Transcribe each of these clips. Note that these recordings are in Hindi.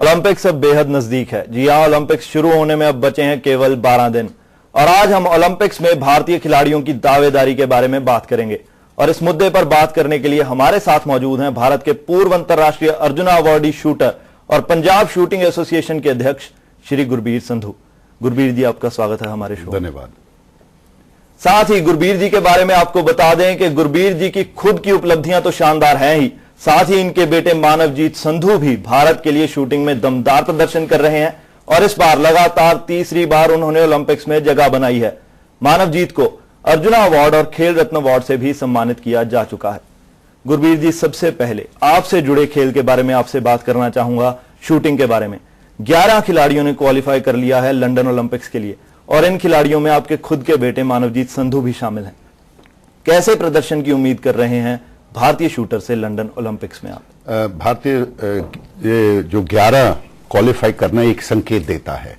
ओलंपिक्स अब बेहद नजदीक है। जी हां, ओलंपिक्स शुरू होने में अब बचे हैं केवल 12 दिन और आज हम ओलंपिक्स में भारतीय खिलाड़ियों की दावेदारी के बारे में बात करेंगे। और इस मुद्दे पर बात करने के लिए हमारे साथ मौजूद हैं भारत के पूर्व अंतर्राष्ट्रीय अर्जुना अवार्डी शूटर और पंजाब शूटिंग एसोसिएशन के अध्यक्ष श्री गुरबीर संधू। गुरबीर जी, आपका स्वागत है हमारे शो। धन्यवाद। साथ ही गुरबीर जी के बारे में आपको बता दें कि गुरबीर जी की खुद की उपलब्धियां तो शानदार हैं ही, साथ ही इनके बेटे मानवजीत संधू भी भारत के लिए शूटिंग में दमदार प्रदर्शन कर रहे हैं और इस बार लगातार तीसरी बार उन्होंने ओलंपिक्स में जगह बनाई है। मानवजीत को अर्जुना अवार्ड और खेल रत्न अवार्ड से भी सम्मानित किया जा चुका है। गुरबीर जी, सबसे पहले आपसे जुड़े खेल के बारे में आपसे बात करना चाहूंगा, शूटिंग के बारे में। 11 खिलाड़ियों ने क्वालिफाई कर लिया है लंदन ओलंपिक्स के लिए और इन खिलाड़ियों में आपके खुद के बेटे मानवजीत संधू भी शामिल हैं। कैसे प्रदर्शन की उम्मीद कर रहे हैं भारतीय शूटर से लंदन ओलंपिक्स में आप? भारतीय जो 11 क्वालिफाई करना एक संकेत देता है,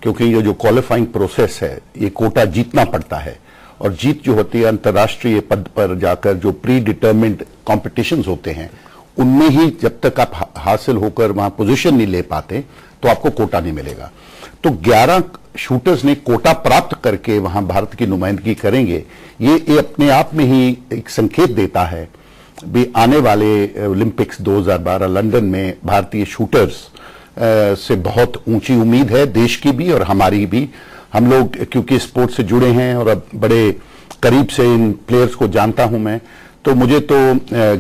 क्योंकि ये जो क्वालिफाइंग प्रोसेस है ये कोटा जीतना पड़ता है और जीत जो होती है अंतर्राष्ट्रीय पद पर जाकर जो प्री डिटर्मिन्ड कॉम्पिटिशन्स होते हैं उनमें ही जब तक आप हासिल होकर वहां पोजीशन नहीं ले पाते तो आपको कोटा नहीं मिलेगा। तो 11 शूटर्स ने कोटा प्राप्त करके वहां भारत की नुमाइंदगी करेंगे, ये अपने आप में ही एक संकेत देता है भी आने वाले ओलंपिक्स 2012 लंदन में भारतीय शूटर्स से बहुत ऊंची उम्मीद है, देश की भी और हमारी भी। हम लोग क्योंकि स्पोर्ट से जुड़े हैं और अब बड़े करीब से इन प्लेयर्स को जानता हूं मैं, तो मुझे तो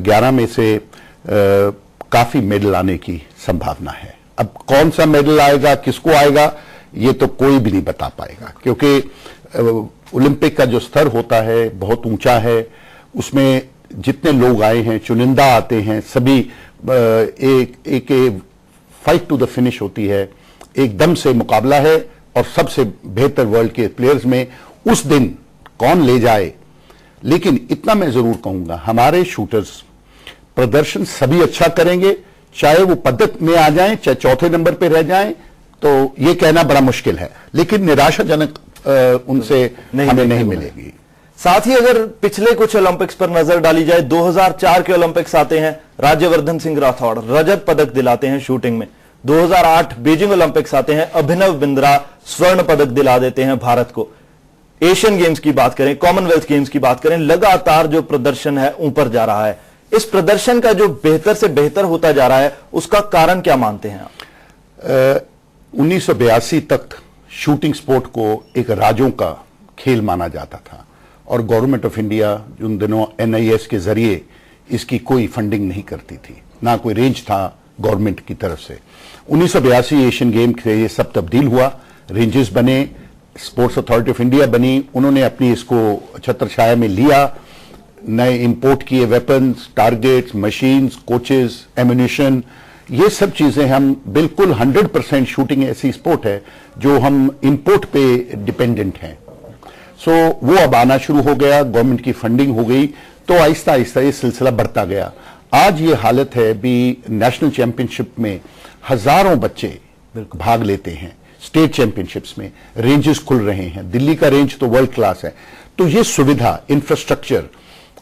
11 में से काफी मेडल आने की संभावना है। अब कौन सा मेडल आएगा, किसको आएगा, ये तो कोई भी नहीं बता पाएगा, क्योंकि ओलंपिक का जो स्तर होता है बहुत ऊंचा है। उसमें जितने लोग आए हैं, चुनिंदा आते हैं, सभी एक फाइट टू द फिनिश होती है, एकदम से मुकाबला है और सबसे बेहतर वर्ल्ड के प्लेयर्स में उस दिन कौन ले जाए। लेकिन इतना मैं जरूर कहूंगा, हमारे शूटर्स प्रदर्शन सभी अच्छा करेंगे, चाहे वो पदक में आ जाएं, चाहे चौथे नंबर पे रह जाएं, तो ये कहना बड़ा मुश्किल है, लेकिन निराशाजनक उनसे हमें नहीं मिलेगी। साथ ही अगर पिछले कुछ ओलंपिक्स पर नजर डाली जाए, 2004 के ओलंपिक्स आते हैं, राज्यवर्धन सिंह राठौड़ रजत पदक दिलाते हैं शूटिंग में। 2008 बीजिंग ओलंपिक्स आते हैं, अभिनव बिंद्रा स्वर्ण पदक दिला देते हैं भारत को। एशियन गेम्स की बात करें, कॉमनवेल्थ गेम्स की बात करें, लगातार जो प्रदर्शन है ऊपर जा रहा है। इस प्रदर्शन का जो बेहतर से बेहतर होता जा रहा है, उसका कारण क्या मानते हैं आप? 1982 तक शूटिंग स्पोर्ट को एक राज्यों का खेल माना जाता था और गवर्नमेंट ऑफ इंडिया उन दिनों NIS के जरिए इसकी कोई फंडिंग नहीं करती थी, ना कोई रेंज था गवर्नमेंट की तरफ से। 1982 एशियन गेम से ये सब तब्दील हुआ, रेंजेस बने, स्पोर्ट्स अथॉरिटी ऑफ इंडिया बनी, उन्होंने अपनी इसको छत्रछाया में लिया, नए इंपोर्ट किए weapons, targets, machines, coaches, ammunition, ये सब चीजें हम बिल्कुल 100% शूटिंग ऐसी स्पोर्ट है जो हम इंपोर्ट पे डिपेंडेंट हैं। सो वो अब आना शुरू हो गया, गवर्नमेंट की फंडिंग हो गई, तो आहिस्ता आहिस्ता ये सिलसिला बढ़ता गया। आज ये हालत है भी नेशनल चैंपियनशिप में हजारों बच्चे भाग लेते हैं, स्टेट चैंपियनशिप्स में रेंजेस खुल रहे हैं, दिल्ली का रेंज तो वर्ल्ड क्लास है। तो ये सुविधा, इंफ्रास्ट्रक्चर,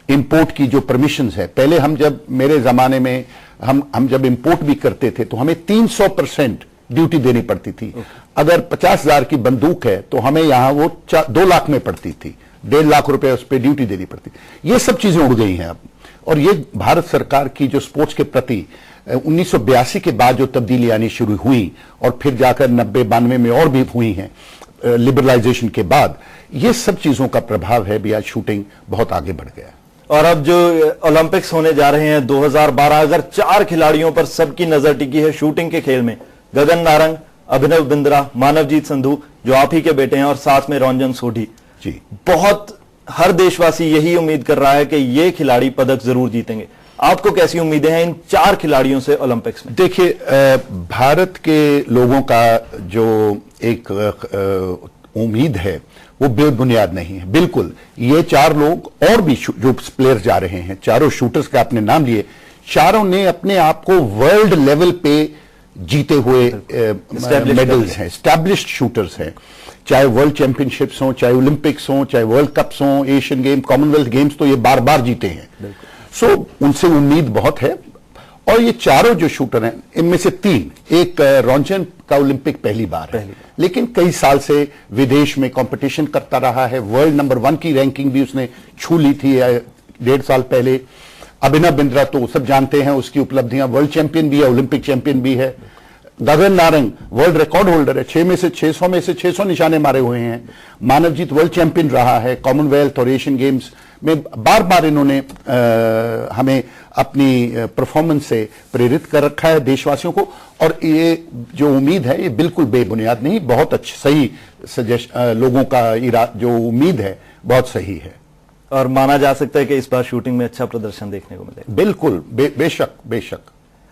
इंपोर्ट की जो परमिशंस है, पहले हम जब मेरे जमाने में हम जब इंपोर्ट भी करते थे तो हमें 300% ड्यूटी देनी पड़ती थी। अगर 50,000 की बंदूक है तो हमें यहां वो 2 लाख में पड़ती थी, 1.5 लाख रुपए उस पर ड्यूटी देनी पड़ती। ये सब चीजें उड़ गई हैं अब, और ये भारत सरकार की जो स्पोर्ट्स के प्रति 1982 के बाद जो तब्दीली आनी शुरू हुई और फिर जाकर 90-92 में और भी हुई हैं लिबरलाइजेशन के बाद, ये सब चीजों का प्रभाव है भी आज शूटिंग बहुत आगे बढ़ गया। और अब जो ओलंपिक्स होने जा रहे हैं 2012, अगर 4 खिलाड़ियों पर सबकी नजर टिकी है शूटिंग के खेल में, गगन नारंग, अभिनव बिंद्रा, मानवजीत संधू जो आप ही के बेटे हैं और साथ में रंजन सोढी जी, बहुत हर देशवासी यही उम्मीद कर रहा है कि ये खिलाड़ी पदक जरूर जीतेंगे। आपको कैसी उम्मीदें हैं इन 4 खिलाड़ियों से ओलंपिक्स में? देखिए, भारत के लोगों का जो एक उम्मीद है वो बेबुनियाद नहीं है बिल्कुल। ये 4 लोग और भी जो प्लेयर्स जा रहे हैं, चारों शूटर्स का आपने नाम लिए, चारों ने अपने आप को वर्ल्ड लेवल पे जीते हुए मेडल्स हैं, एस्टैब्लिश्ड शूटर्स हैं, चाहे वर्ल्ड चैंपियनशिप्स हों, चाहे ओलंपिक्स हों, चाहे वर्ल्ड कप्स हों, एशियन गेम, कॉमनवेल्थ गेम्स, तो ये बार बार जीते हैं। सो उनसे उम्मीद बहुत है और ये चारों जो शूटर हैं, इनमें से 3, एक रॉन्जन का ओलंपिक पहली बार है, लेकिन कई साल से विदेश में कंपटीशन करता रहा है। वर्ल्ड नंबर 1 की रैंकिंग भी उसने छू ली थी 1.5 साल पहले। अभिनव बिंद्रा तो सब जानते हैं उसकी उपलब्धियां, वर्ल्ड चैंपियन भी है, ओलंपिक चैंपियन भी है। Gagan Narang world record holder है, 600 में से 600 निशाने मारे हुए हैं। मानवजीत वर्ल्ड चैंपियन रहा है, कॉमनवेल्थ और एशियन गेम्स में बार बार इन्होंने हमें अपनी परफॉर्मेंस से प्रेरित कर रखा है देशवासियों को। और ये जो उम्मीद है ये बिल्कुल बेबुनियाद नहीं, बहुत अच्छा सही लोगों का जो उम्मीद है बहुत सही है। और माना जा सकता है कि इस बार शूटिंग में अच्छा प्रदर्शन देखने को मिलेगा। बिल्कुल, बेशक बेशक।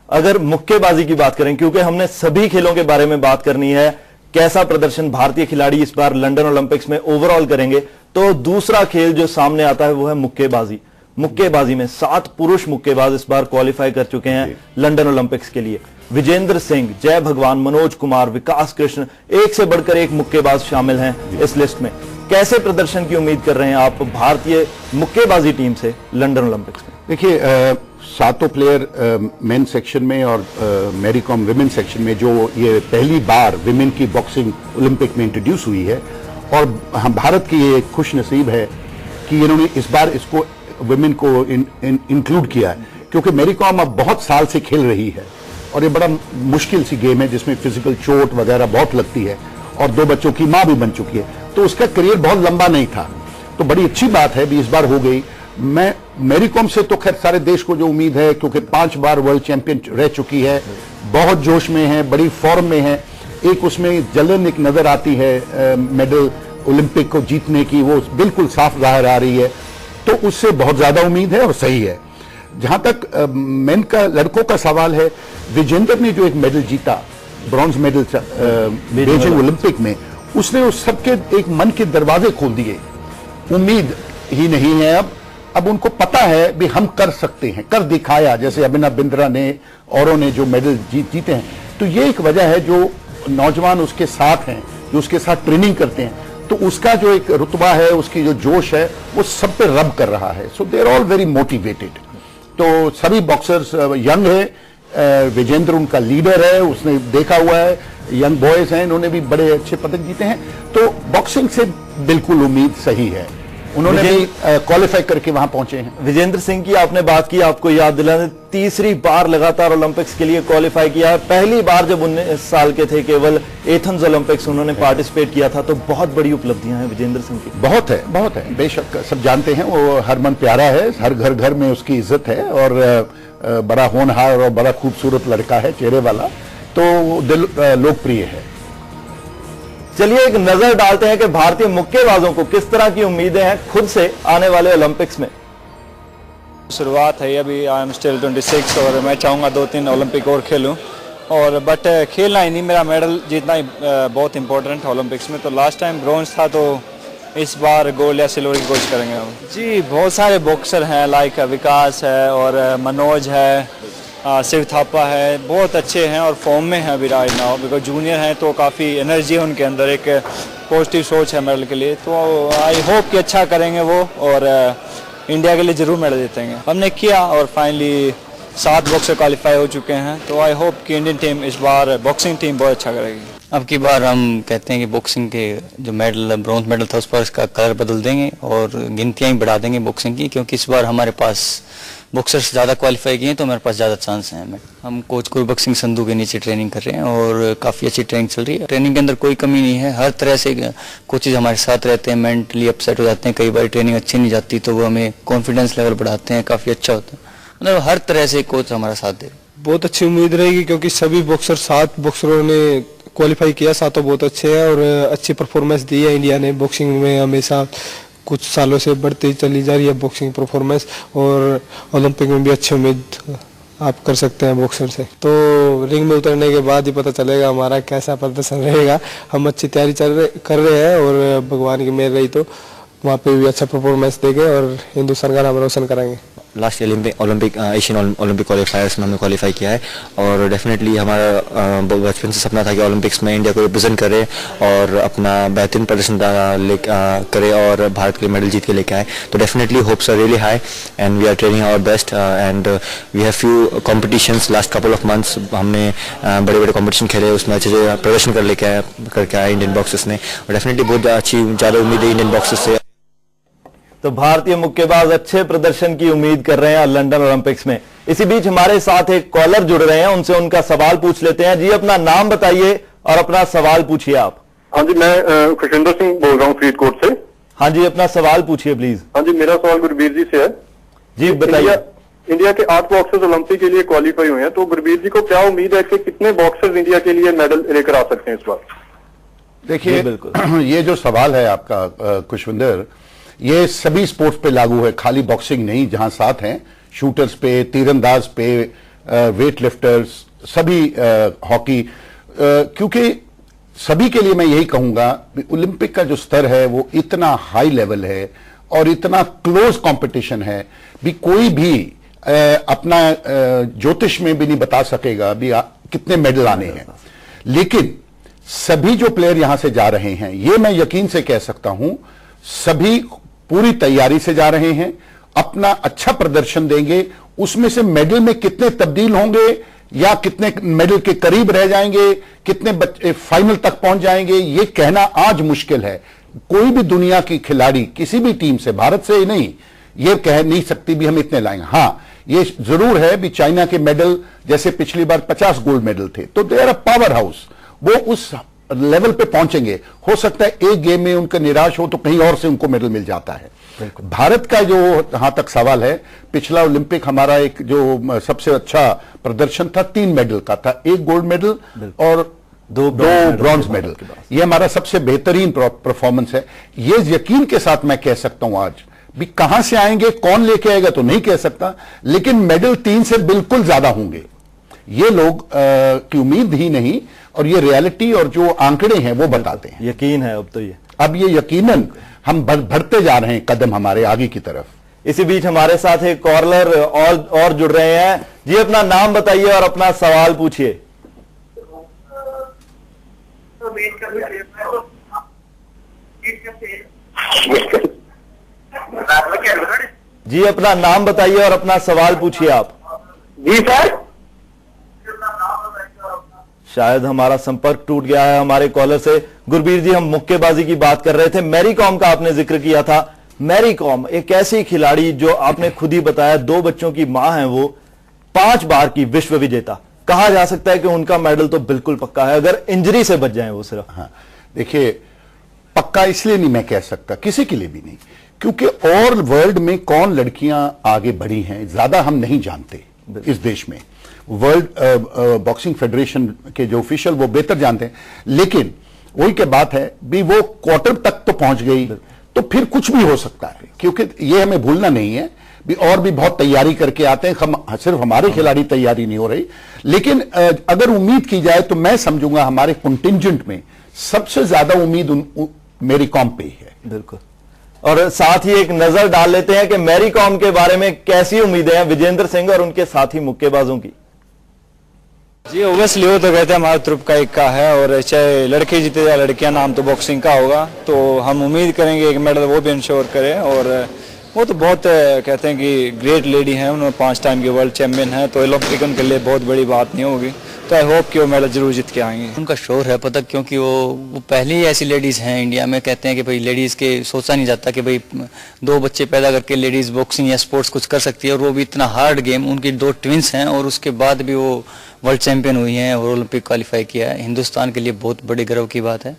अगर मुक्केबाजी की बात करें, क्योंकि हमने सभी खेलों के बारे में बात करनी है, कैसा प्रदर्शन भारतीय खिलाड़ी इस बार लंदन ओलंपिक्स में ओवरऑल करेंगे, तो दूसरा खेल जो सामने आता है वो है मुक्केबाजी। मुक्केबाजी में 7 पुरुष मुक्केबाज इस बार क्वालिफाई कर चुके हैं लंदन ओलंपिक्स के लिए। विजेंद्र सिंह, जय भगवान, मनोज कुमार, विकास कृष्ण, एक से बढ़कर एक मुक्केबाज शामिल हैं इस लिस्ट में। कैसे प्रदर्शन की उम्मीद कर रहे हैं आप भारतीय मुक्केबाजी टीम से लंदन ओलंपिक्स में? देखिए, 7 प्लेयर मेन सेक्शन में और मैरी कॉम विमेन सेक्शन में, जो ये पहली बार विमेन की बॉक्सिंग ओलंपिक में इंट्रोड्यूस हुई है, और हम भारत की ये खुश नसीब है कि इन्होंने इस बार इसको विमेन को इंक्लूड किया है, क्योंकि मैरी कॉम अब बहुत साल से खेल रही है और ये बड़ा मुश्किल सी गेम है जिसमें फिजिकल चोट वगैरह बहुत लगती है, और 2 बच्चों की मां भी बन चुकी है, तो उसका करियर बहुत लंबा नहीं था। तो बड़ी अच्छी बात है भी इस बार हो गई। मैं मैरी कॉम से तो खैर सारे देश को जो उम्मीद है, क्योंकि 5 बार वर्ल्ड चैंपियन रह चुकी है, बहुत जोश में है, बड़ी फॉर्म में है। एक उसमें जलन एक नजर आती है मेडल ओलंपिक को जीतने की, वो बिल्कुल साफ जाहिर आ रही है, तो उससे बहुत ज्यादा उम्मीद है और सही है। जहां तक मेन का लड़कों का सवाल है, विजेंद्र ने जो एक मेडल जीता, ब्रॉन्ज मेडल बीजिंग ओलंपिक में, उसने उस सबके एक मन के दरवाजे खोल दिए। उम्मीद ही नहीं है अब उनको पता है भी हम कर सकते हैं, कर दिखाया, जैसे अभिनव बिंद्रा ने औरों ने जो मेडल जीते हैं। तो ये एक वजह है, जो नौजवान उसके साथ हैं, जो उसके साथ ट्रेनिंग करते हैं, तो उसका जो एक रुतबा है, उसकी जो जोश है, वो सब पे रब कर रहा है। So they are all very motivated. तो सभी बॉक्सर्स यंग है, विजेंद्र उनका लीडर है, उसने देखा हुआ है, यंग बॉयज हैं, इन्होंने भी बड़े अच्छे पदक जीते हैं, तो बॉक्सिंग से बिल्कुल उम्मीद सही है। उन्होंने भी क्वालिफाई करके वहां पहुंचे हैं। विजेंद्र सिंह की आपने बात की, आपको याद दिलाने, 3री बार लगातार ओलंपिक्स के लिए क्वालिफाई किया है। पहली बार जब 19 साल के थे, केवल एथेंस ओलंपिक्स उन्होंने पार्टिसिपेट किया था, तो बहुत बड़ी उपलब्धियां हैं विजेंद्र सिंह की। बहुत है, बेशक सब जानते हैं, वो हरमन प्यारा है, हर घर में उसकी इज्जत है, और बड़ा होनहार और बड़ा खूबसूरत लड़का है, चेहरे वाला, तो दिल लोकप्रिय है। चलिए एक नजर डालते हैं कि भारतीय मुक्केबाजों को किस तरह की उम्मीदें हैं खुद से आने वाले ओलंपिक्स में। शुरुआत है अभी, आई एम स्टिल 26 और मैं चाहूँगा 2-3 ओलंपिक और खेलूं, और बट खेलना ही नहीं, मेरा मेडल जीतना ही बहुत इंपॉर्टेंट है ओलंपिक्स में। तो लास्ट टाइम ब्रॉन्ज था, तो इस बार गोल्ड या सिल्वर की कोशिश करेंगे हम। जी, बहुत सारे बॉक्सर हैं, लाइक विकास है और मनोज है, शिव थापा है, बहुत अच्छे हैं और फॉर्म में है अभी राइट नाउ, बिकॉज जूनियर हैं तो काफ़ी एनर्जी है उनके अंदर, एक पॉजिटिव सोच है मेडल के लिए। तो आई होप कि अच्छा करेंगे वो, और इंडिया के लिए ज़रूर मेडल जीतेंगे। हमने किया और फाइनली 7 बॉक्सर क्वालिफाई हो चुके हैं, तो आई होप कि इंडियन टीम इस बार बॉक्सिंग टीम बहुत अच्छा करेगी। अब की बार हम कहते हैं कि बॉक्सिंग के जो मेडल, ब्रॉन्ज मेडल था, उस पर इसका कलर बदल देंगे और गिनतियाँ ही बढ़ा देंगे बॉक्सिंग की, क्योंकि इस बार हमारे पास बॉक्सर्स ज़्यादा क्वालिफाई किए हैं, तो हमारे पास ज़्यादा चांस हैं। हम कोच गुरबख्श सिंह संधू के नीचे ट्रेनिंग कर रहे हैं और काफ़ी अच्छी ट्रेनिंग चल रही है। ट्रेनिंग के अंदर कोई कमी नहीं है, हर तरह से कोचेज हमारे साथ रहते हैं। मेंटली अपसेट हो जाते हैं, कई बार ट्रेनिंग अच्छी नहीं जाती, तो वो हमें कॉन्फिडेंस लेवल बढ़ाते हैं, काफ़ी अच्छा होता है। मतलब हर तरह से कोच हमारा साथ दे। बहुत अच्छी उम्मीद रहेगी, क्योंकि सभी बॉक्सर 7 बॉक्सरों ने क्वालिफाई किया, 7 बहुत अच्छे हैं और अच्छी परफॉर्मेंस दी है। इंडिया ने बॉक्सिंग में हमेशा कुछ सालों से बढ़ती चली जा रही है बॉक्सिंग परफॉर्मेंस, और ओलंपिक में भी अच्छी उम्मीद आप कर सकते हैं बॉक्सर से। तो रिंग में उतरने के बाद ही पता चलेगा हमारा कैसा प्रदर्शन रहेगा। हम अच्छी तैयारी कर रहे हैं, और भगवान की मेहर रही तो वहाँ पे भी अच्छा परफॉर्मेंस देंगे और हिंदुस्तान का नाम रोशन करेंगे। लास्ट ओलंपिक एशियन ओलंपिक क्वालिफायर्स में हमने क्वालिफाई किया है और डेफिनेटली हमारा बचपन से सपना था कि ओलंपिक्स में इंडिया को रिप्रेजेंट करे और अपना बेहतरीन प्रदर्शन करे और भारत के लिए मेडल जीत के लेके आए। तो definitely hopes are really high and we are training our best and we have few competitions last couple of months. हमने बड़े बड़े कॉम्पिटिशन खेले, उसमें अच्छे से प्रदर्शन करके आए इंडियन बॉक्सर्स ने और डेफिनेटली बहुत अच्छी ज़्यादा उम्मीद है इंडियन बॉक्सर्स से। तो भारतीय मुक्केबाज अच्छे प्रदर्शन की उम्मीद कर रहे हैं लंदन ओलंपिक्स में। इसी बीच हमारे साथ एक कॉलर जुड़ रहे हैं, उनसे उनका सवाल पूछ लेते हैं। जी अपना नाम बताइए और अपना सवाल पूछिए आप। हाँ जी, मैं खुशिंदर सिंह बोल रहा हूँ फरीदकोट से। हाँ जी, अपना सवाल पूछिए प्लीज। हाँ जी, मेरा सवाल गुरबीर जी से है। जी बताइए। इंडिया के 8 बॉक्सर्स ओलंपिक के लिए क्वालिफाई हुए हैं, तो गुरबीर जी को क्या उम्मीद है कि कितने बॉक्सर्स इंडिया के लिए मेडल लेकर आ सकते हैं इस बार? देखिए बिल्कुल ये जो सवाल है आपका खुशविंदर, ये सभी स्पोर्ट्स पे लागू है, खाली बॉक्सिंग नहीं। जहां साथ हैं शूटर्स पे, तीरंदाज पे, वेट लिफ्टर्स, सभी हॉकी, क्योंकि सभी के लिए मैं यही कहूंगा कि ओलंपिक का जो स्तर है वो इतना हाई लेवल है और इतना क्लोज कंपटीशन है भी कोई भी अपना ज्योतिष में भी नहीं बता सकेगा भी कितने मेडल आने हैं। लेकिन सभी जो प्लेयर यहां से जा रहे हैं, ये मैं यकीन से कह सकता हूं, सभी पूरी तैयारी से जा रहे हैं, अपना अच्छा प्रदर्शन देंगे। उसमें से मेडल में कितने तब्दील होंगे या कितने मेडल के करीब रह जाएंगे, कितने बच्चे फाइनल तक पहुंच जाएंगे, ये कहना आज मुश्किल है। कोई भी दुनिया की खिलाड़ी किसी भी टीम से, भारत से ही नहीं, ये कह नहीं सकती भी हम इतने लाएंगे। हां, ये जरूर है भी चाइना के मेडल जैसे पिछली बार 50 गोल्ड मेडल थे, तो they are a powerhouse, वो उस लेवल पे पहुंचेंगे। हो सकता है एक गेम में उनका निराश हो तो कहीं और से उनको मेडल मिल जाता है। भारत का जो जहां तक सवाल है, पिछला ओलंपिक हमारा एक जो सबसे अच्छा प्रदर्शन था 3 मेडल का था, 1 गोल्ड मेडल और 2 ब्रॉन्ज मेडल। ये हमारा सबसे बेहतरीन परफॉर्मेंस है। ये यकीन के साथ मैं कह सकता हूं आज भी कहां से आएंगे, कौन लेके आएगा तो नहीं कह सकता, लेकिन मेडल 3 से बिल्कुल ज्यादा होंगे। ये लोग की उम्मीद ही नहीं, और ये रियलिटी और जो आंकड़े हैं वो बताते हैं। यकीन है अब ये यकीनन हम बढ़ते जा रहे हैं कदम हमारे आगे की तरफ। इसी बीच हमारे साथ एक कॉलर और जुड़ रहे हैं। जी अपना नाम बताइए और अपना सवाल पूछिए। जी अपना नाम बताइए और अपना सवाल पूछिए आप। जी सर। शायद हमारा संपर्क टूट गया है हमारे कॉलर से। गुरबीर जी, हम मुक्केबाजी की बात कर रहे थे, मैरी कॉम का आपने जिक्र किया था। मैरी कॉम एक ऐसी खिलाड़ी जो आपने खुद ही बताया 2 बच्चों की मां है, वो 5 बार की विश्व विजेता। कहा जा सकता है कि उनका मेडल तो बिल्कुल पक्का है अगर इंजरी से बच जाए वो सिर्फ। हाँ, देखिए पक्का इसलिए नहीं मैं कह सकता, किसी के लिए भी नहीं, क्योंकि और वर्ल्ड में कौन लड़कियां आगे बढ़ी हैं ज्यादा हम नहीं जानते इस देश में। वर्ल्ड बॉक्सिंग फेडरेशन के जो ऑफिशियल वो बेहतर जानते हैं, लेकिन वही के बात है भी वो क्वार्टर तक तो पहुंच गई, तो फिर कुछ भी हो सकता है, क्योंकि ये हमें भूलना नहीं है भी और भी बहुत तैयारी करके आते हैं। सिर्फ हमारे खिलाड़ी तैयारी नहीं हो रही, लेकिन अगर उम्मीद की जाए तो मैं समझूंगा हमारे कंटिंजेंट में सबसे ज्यादा उम्मीद मैरी कॉम पे ही है। बिल्कुल। और साथ ही एक नजर डाल लेते हैं कि मैरी कॉम के बारे में कैसी उम्मीदें हैं विजेंद्र सिंह और उनके साथी मुक्केबाजों की। जी ओबियसली वो तो कहते हैं हमारा ट्रुप का इक्का है, और चाहे लड़के जीते या लड़कियां, नाम तो बॉक्सिंग का होगा, तो हम उम्मीद करेंगे एक मेडल वो भी इंश्योर करें। और वो तो बहुत कहते हैं कि ग्रेट लेडी हैं, उन्होंने 5 टाइम के वर्ल्ड चैंपियन है, तो ओलंपिक उनके लिए बहुत बड़ी बात नहीं होगी। तो आई होप कि वो मेडल जरूर जीत के आएंगे। उनका शोर है पता, क्योंकि वो पहले ही ऐसी लेडीज़ हैं इंडिया में। कहते हैं कि भाई लेडीज़ के सोचा नहीं जाता कि भाई 2 बच्चे पैदा करके लेडीज़ बॉक्सिंग या स्पोर्ट्स कुछ कर सकती है, और वो भी इतना हार्ड गेम। उनकी 2 ट्विंस हैं और उसके बाद भी वो वर्ल्ड चैंपियन हुई हैं और ओलंपिक क्वालिफाई किया है। हिंदुस्तान के लिए बहुत बड़े गर्व की बात है,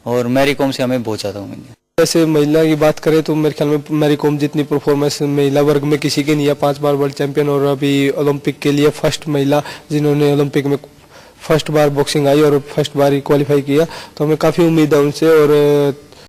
और मैरी कॉम से हमें बहुत ज़्यादा उम्मीद है। जैसे महिला की बात करें तो मेरे ख्याल में मैरी कॉम जितनी परफॉर्मेंस महिला वर्ग में किसी की नहीं है। 5 बार वर्ल्ड चैंपियन, और अभी ओलंपिक के लिए फर्स्ट महिला जिन्होंने ओलंपिक में फर्स्ट बार बॉक्सिंग आई और फर्स्ट बार ही क्वालिफाई किया, तो हमें काफ़ी उम्मीद है उनसे। और